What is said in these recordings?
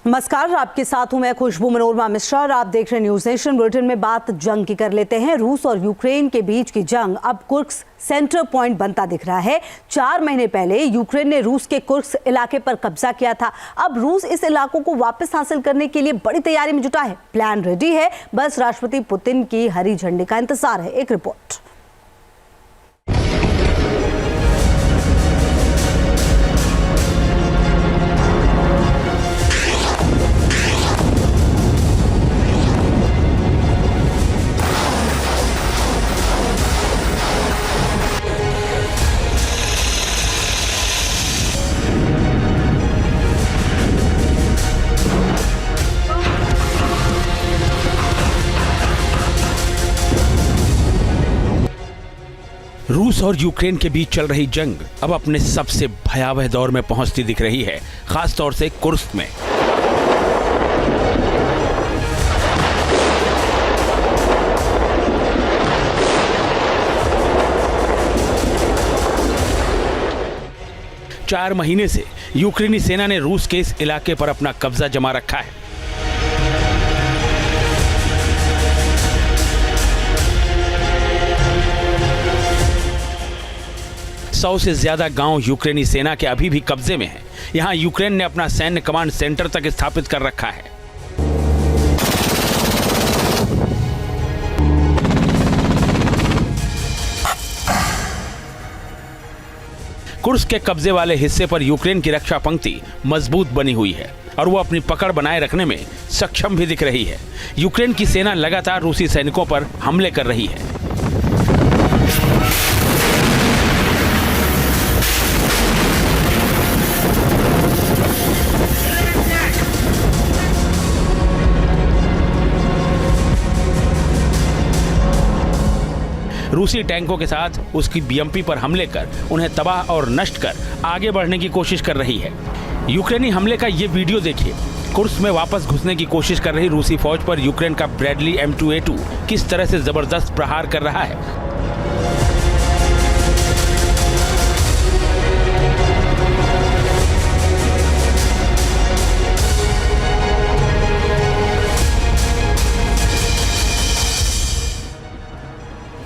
नमस्कार, आपके साथ हूं मैं खुशबू मनोरमा मिश्रा और आप देख रहे हैं न्यूज नेशन। बुलेटिन में बात जंग की कर लेते हैं। रूस और यूक्रेन के बीच की जंग अब कुर्स्क सेंटर पॉइंट बनता दिख रहा है। 4 महीने पहले यूक्रेन ने रूस के कुर्स्क इलाके पर कब्जा किया था। अब रूस इस इलाकों को वापस हासिल करने के लिए बड़ी तैयारी में जुटा है। प्लान रेडी है, बस राष्ट्रपति पुतिन की हरी झंडी का इंतजार है। एक रिपोर्ट। रूस और यूक्रेन के बीच चल रही जंग अब अपने सबसे भयावह दौर में पहुंचती दिख रही है, खास तौर से कुर्स्क में। चार महीने से यूक्रेनी सेना ने रूस के इस इलाके पर अपना कब्जा जमा रखा है। सौ से ज्यादा गांव यूक्रेनी सेना के अभी भी कब्जे में हैं। यहां यूक्रेन ने अपना सैन्य कमांड सेंटर तक स्थापित कर रखा है। कुर्स्क के कब्जे वाले हिस्से पर यूक्रेन की रक्षा पंक्ति मजबूत बनी हुई है और वो अपनी पकड़ बनाए रखने में सक्षम भी दिख रही है। यूक्रेन की सेना लगातार रूसी सैनिकों पर हमले कर रही है। रूसी टैंकों के साथ उसकी बीएमपी पर हमले कर उन्हें तबाह और नष्ट कर आगे बढ़ने की कोशिश कर रही है। यूक्रेनी हमले का ये वीडियो देखिए। कुर्स्क में वापस घुसने की कोशिश कर रही रूसी फौज पर यूक्रेन का ब्रैडली M2A2 किस तरह से जबरदस्त प्रहार कर रहा है।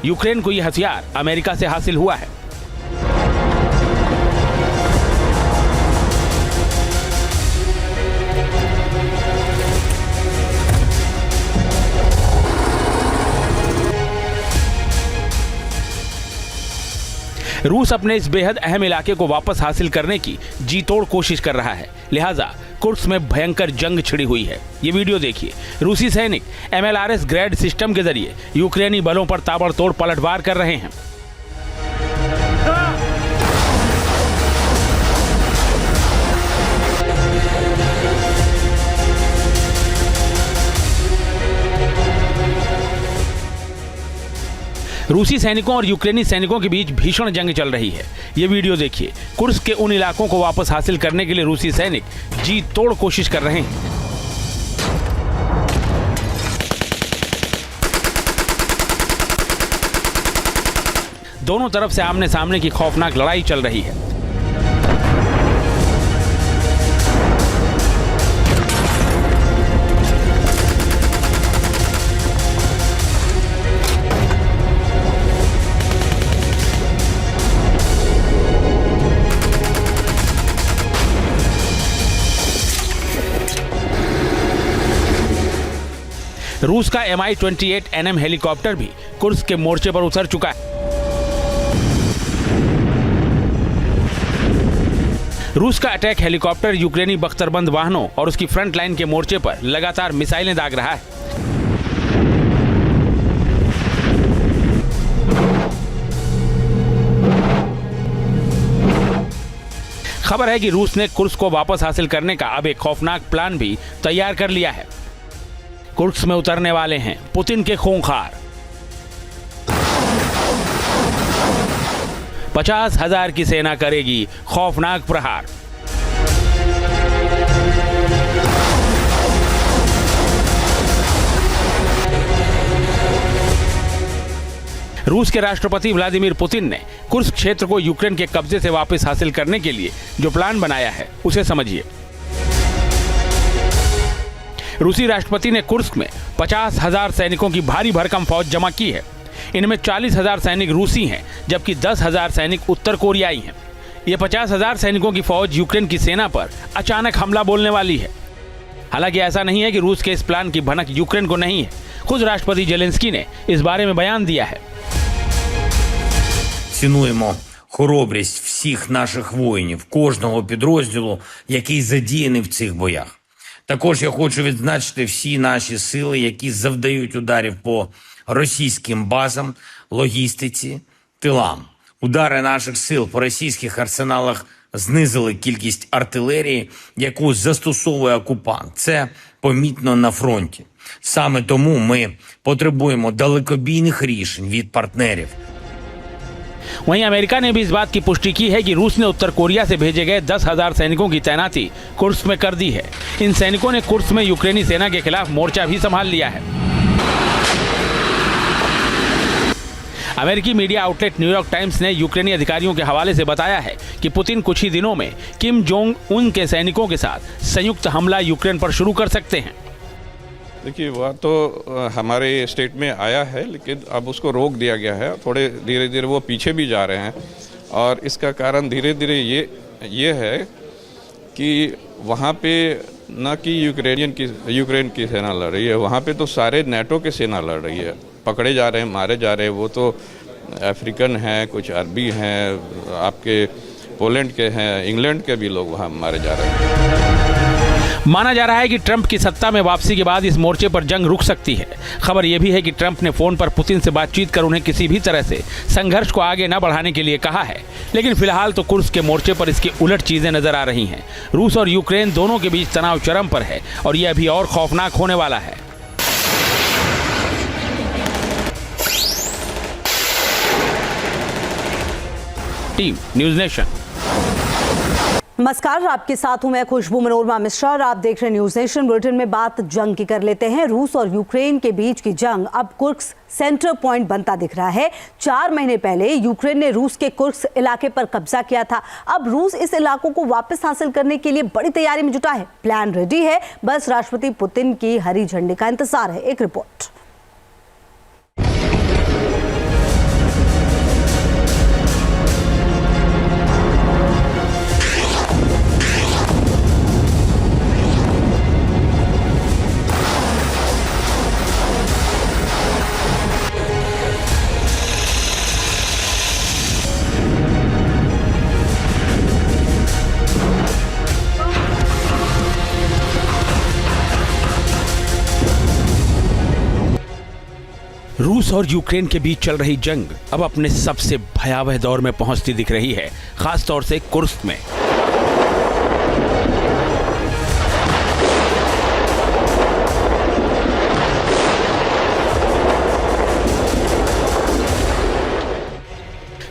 यूक्रेन को यह हथियार अमेरिका से हासिल हुआ है। रूस अपने इस बेहद अहम इलाके को वापस हासिल करने की जी तोड़ कोशिश कर रहा है, लिहाजा कुर्स्क में भयंकर जंग छिड़ी हुई है। ये वीडियो देखिए। रूसी सैनिक MLRS ग्रेड सिस्टम के जरिए यूक्रेनी बलों पर ताबड़तोड़ पलटवार कर रहे हैं। रूसी सैनिकों और यूक्रेनी सैनिकों के बीच भीषण जंग चल रही है। ये वीडियो देखिए। कुर्स्क के उन इलाकों को वापस हासिल करने के लिए रूसी सैनिक जी तोड़ कोशिश कर रहे हैं। दोनों तरफ से आमने सामने की खौफनाक लड़ाई चल रही है। रूस का Mi-28NM हेलीकॉप्टर भी कुर्स्क के मोर्चे पर उतर चुका है। रूस का अटैक हेलीकॉप्टर यूक्रेनी बख्तरबंद वाहनों और उसकी फ्रंट लाइन के मोर्चे पर लगातार मिसाइलें दाग रहा है। खबर है कि रूस ने कुर्स्क को वापस हासिल करने का अब एक खौफनाक प्लान भी तैयार कर लिया है। कुर्स्क में उतरने वाले हैं पुतिन के खूंखार। 50,000 की सेना करेगी खौफनाक प्रहार। रूस के राष्ट्रपति व्लादिमीर पुतिन ने कुर्स्क क्षेत्र को यूक्रेन के कब्जे से वापस हासिल करने के लिए जो प्लान बनाया है उसे समझिए। रूसी राष्ट्रपति ने कुर्स्क में 50,000 सैनिकों की भारी भरकम फौज जमा की है। इनमें 40,000 सैनिक रूसी हैं, जबकि 10,000 सैनिक उत्तर कोरियाई हैं। ये 50,000 सैनिकों की फौज यूक्रेन की सेना पर अचानक हमला बोलने वाली है। हालांकि ऐसा नहीं है कि रूस के इस प्लान की भनक यूक्रेन को नहीं है। खुद राष्ट्रपति जेलेंस्की ने इस बारे में बयान दिया है। Цінуємо хоробрість всіх наших воїнів, кожного підрозділу, який задіяний в цих боях. Також я хочу відзначити всі наші сили, які завдають ударів по російським базам, логістиці, тилам. Удари наших сил по російських арсеналах знизили кількість артилерії, яку застосовує окупант. Це помітно на фронті. Саме тому ми потребуємо далекобійних рішень від партнерів. वहीं अमेरिका ने भी इस बात की पुष्टि की है कि रूस ने उत्तर कोरिया से भेजे गए 10,000 सैनिकों की तैनाती कुर्स्क में कर दी है। इन सैनिकों ने कुर्स्क में यूक्रेनी सेना के खिलाफ मोर्चा भी संभाल लिया है। अमेरिकी मीडिया आउटलेट न्यूयॉर्क टाइम्स ने यूक्रेनी अधिकारियों के हवाले से बताया है कि पुतिन कुछ ही दिनों में किम जोंग उन के सैनिकों के साथ संयुक्त हमला यूक्रेन पर शुरू कर सकते हैं। देखिए, वह तो हमारे स्टेट में आया है, लेकिन अब उसको रोक दिया गया है। थोड़े धीरे धीरे वो पीछे भी जा रहे हैं और इसका कारण धीरे धीरे ये है कि वहाँ पे न कि यूक्रेन की सेना लड़ रही है, वहाँ पे तो सारे नेटो के सेना लड़ रही है। पकड़े जा रहे हैं, मारे जा रहे हैं। वो तो अफ्रीकन हैं, कुछ अरबी हैं, आपके पोलैंड के हैं, इंग्लैंड के भी लोग वहाँ मारे जा रहे हैं। माना जा रहा है कि ट्रंप की सत्ता में वापसी के बाद इस मोर्चे पर जंग रुक सकती है। खबर यह भी है कि ट्रंप ने फोन पर पुतिन से बातचीत कर उन्हें किसी भी तरह से संघर्ष को आगे न बढ़ाने के लिए कहा है। लेकिन फिलहाल तो कुर्स्क के मोर्चे पर इसके उलट चीजें नजर आ रही हैं। रूस और यूक्रेन दोनों के बीच तनाव चरम पर है और यह अभी और खौफनाक होने वाला है। Team news nation. नमस्कार, आपके साथ हूं मैं खुशबू मनोरमा मिश्रा और आप देख रहे हैं न्यूज नेशन। बुलेटिन में बात जंग की कर लेते हैं। रूस और यूक्रेन के बीच की जंग अब कुर्स्क सेंटर पॉइंट बनता दिख रहा है। 4 महीने पहले यूक्रेन ने रूस के कुर्स्क इलाके पर कब्जा किया था। अब रूस इस इलाकों को वापस हासिल करने के लिए बड़ी तैयारी में जुटा है। प्लान रेडी है, बस राष्ट्रपति पुतिन की हरी झंडी का इंतजार है। एक रिपोर्ट। रूस और यूक्रेन के बीच चल रही जंग अब अपने सबसे भयावह दौर में पहुंचती दिख रही है, खास तौर से कुर्स्क में।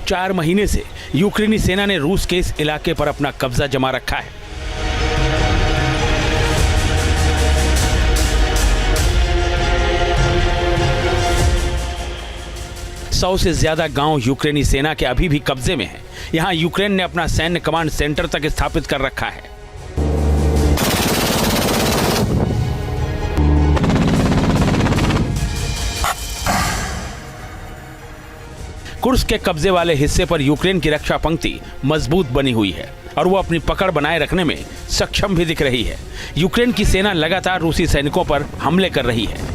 चार महीने से यूक्रेनी सेना ने रूस के इस इलाके पर अपना कब्जा जमा रखा है। सौ से ज्यादा गांव यूक्रेनी सेना के अभी भी कब्जे में हैं। यहां यूक्रेन ने अपना सैन्य कमांड सेंटर तक स्थापित कर रखा है। कुर्स्क के कब्जे वाले हिस्से पर यूक्रेन की रक्षा पंक्ति मजबूत बनी हुई है और वो अपनी पकड़ बनाए रखने में सक्षम भी दिख रही है। यूक्रेन की सेना लगातार रूसी सैनिकों पर हमले कर रही है।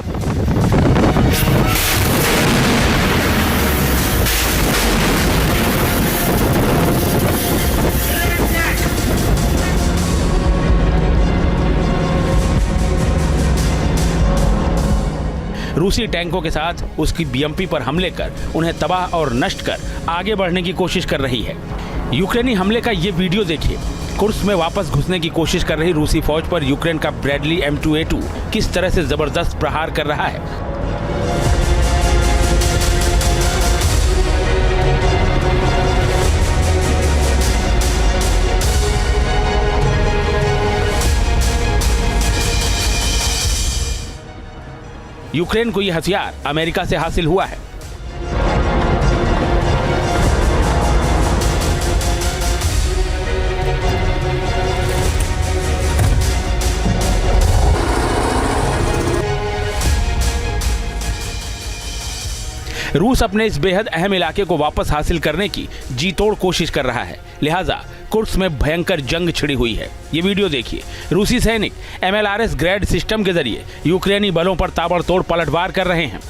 रूसी टैंकों के साथ उसकी बीएमपी पर हमले कर उन्हें तबाह और नष्ट कर आगे बढ़ने की कोशिश कर रही है। यूक्रेनी हमले का ये वीडियो देखिए। कुर्स्क में वापस घुसने की कोशिश कर रही रूसी फौज पर यूक्रेन का ब्रैडली M2A2 किस तरह से जबरदस्त प्रहार कर रहा है। यूक्रेन को यह हथियार अमेरिका से हासिल हुआ है। रूस अपने इस बेहद अहम इलाके को वापस हासिल करने की जी तोड़ कोशिश कर रहा है, लिहाजा कुर्स्क में भयंकर जंग छिड़ी हुई है। ये वीडियो देखिए। रूसी सैनिक MLRS ग्रेड सिस्टम के जरिए यूक्रेनी बलों पर ताबड़तोड़ पलटवार कर रहे हैं।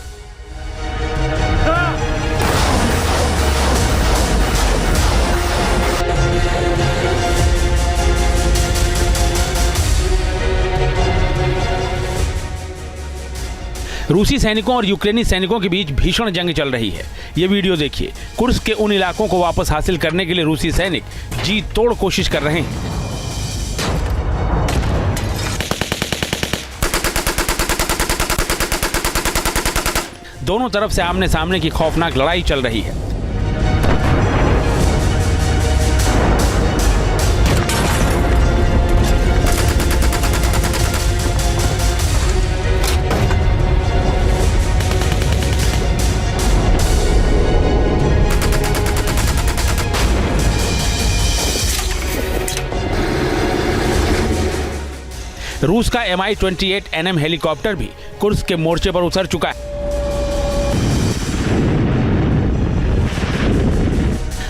रूसी सैनिकों और यूक्रेनी सैनिकों के बीच भीषण जंग चल रही है। ये वीडियो देखिए। कुर्स्क के उन इलाकों को वापस हासिल करने के लिए रूसी सैनिक जी तोड़ कोशिश कर रहे हैं। दोनों तरफ से आमने सामने की खौफनाक लड़ाई चल रही है। रूस का Mi-28 NM हेलीकॉप्टर भी कुर्स्क के मोर्चे पर उतर चुका है।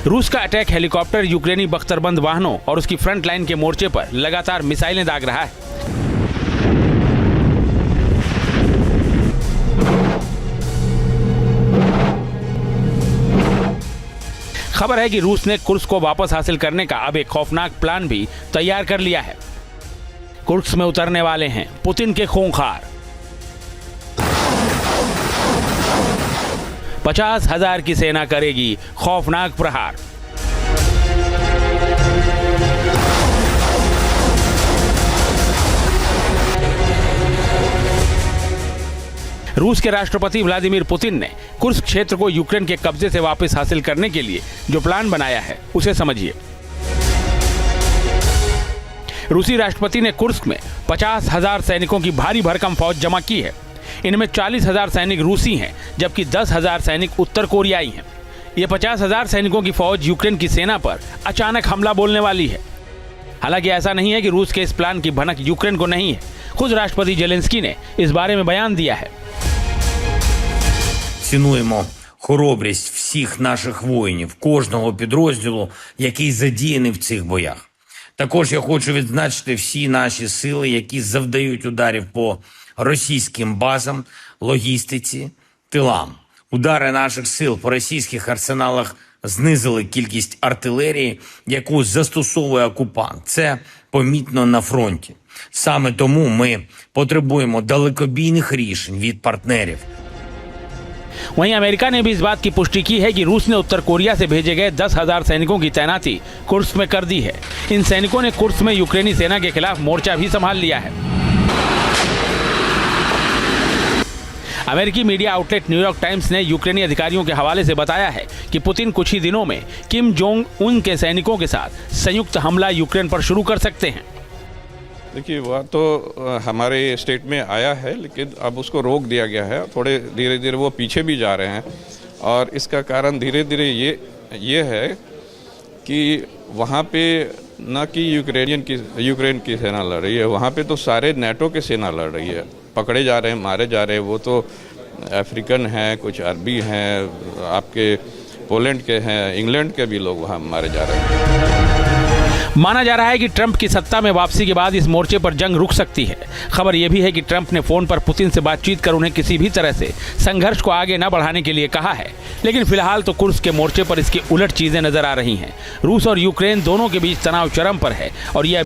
रूस का अटैक हेलीकॉप्टर यूक्रेनी बख्तरबंद वाहनों और उसकी फ्रंट लाइन के मोर्चे पर लगातार मिसाइलें दाग रहा है। खबर है कि रूस ने कुर्स्क को वापस हासिल करने का अब एक खौफनाक प्लान भी तैयार कर लिया है। कुर्स्क में उतरने वाले हैं पुतिन के खूंखार। 50,000 की सेना करेगी खौफनाक प्रहार। रूस के राष्ट्रपति व्लादिमीर पुतिन ने कुर्स्क क्षेत्र को यूक्रेन के कब्जे से वापस हासिल करने के लिए जो प्लान बनाया है उसे समझिए। रूसी राष्ट्रपति ने कुर्स्क में 50,000 सैनिकों की भारी भरकम फौज जमा की है। इनमें 40,000 सैनिक रूसी हैं, जबकि 10,000 सैनिक उत्तर कोरियाई हैं। ये 50,000 सैनिकों की फौज यूक्रेन की सेना पर अचानक हमला बोलने वाली है। हालांकि ऐसा नहीं है कि रूस के इस प्लान की भनक यूक्रेन को नहीं है। खुद राष्ट्रपति जेलेंस्की ने इस बारे में बयान दिया है। Цінуємо хоробрість всіх наших воїнів, кожного підрозділу, який задіяний в цих боях. Також я хочу відзначити всі наші сили, які завдають ударів по російським базам, логістиці, тилам. Удари наших сил по російських арсеналах знизили кількість артилерії, яку застосовує окупант. Це помітно на фронті. Саме тому ми потребуємо далекобійних рішень від партнерів. वहीं अमेरिका ने भी इस बात की पुष्टि की है कि रूस ने उत्तर कोरिया से भेजे गए 10,000 सैनिकों की तैनाती कुर्स्क में कर दी है। इन सैनिकों ने कुर्स्क में यूक्रेनी सेना के खिलाफ मोर्चा भी संभाल लिया है। अमेरिकी मीडिया आउटलेट न्यूयॉर्क टाइम्स ने यूक्रेनी अधिकारियों के हवाले से बताया है कि पुतिन कुछ ही दिनों में किम जोंग उन के सैनिकों के साथ संयुक्त हमला यूक्रेन पर शुरू कर सकते हैं। देखिए, वह तो हमारे स्टेट में आया है, लेकिन अब उसको रोक दिया गया है। थोड़े धीरे धीरे वो पीछे भी जा रहे हैं और इसका कारण धीरे धीरे ये है कि वहाँ पे न कि यूक्रेन की सेना लड़ रही है, वहाँ पे तो सारे नेटो के सेना लड़ रही है। पकड़े जा रहे हैं, मारे जा रहे हैं। वो तो अफ्रीकन हैं, कुछ अरबी हैं, आपके पोलैंड के हैं, इंग्लैंड के भी लोग वहाँ मारे जा रहे हैं। माना जा रहा है कि ट्रंप की सत्ता में वापसी के बाद इस मोर्चे पर जंग रुक सकती है। खबर यह भी है कि ट्रंप ने फोन पर पुतिन से बातचीत कर उन्हें किसी भी तरह से संघर्ष को आगे न बढ़ाने के लिए कहा है। लेकिन फिलहाल तो कुर्स्क के मोर्चे पर इसकी उलट चीजें नजर आ रही हैं। रूस और यूक्रेन दोनों के बीच तनाव चरम पर है और यह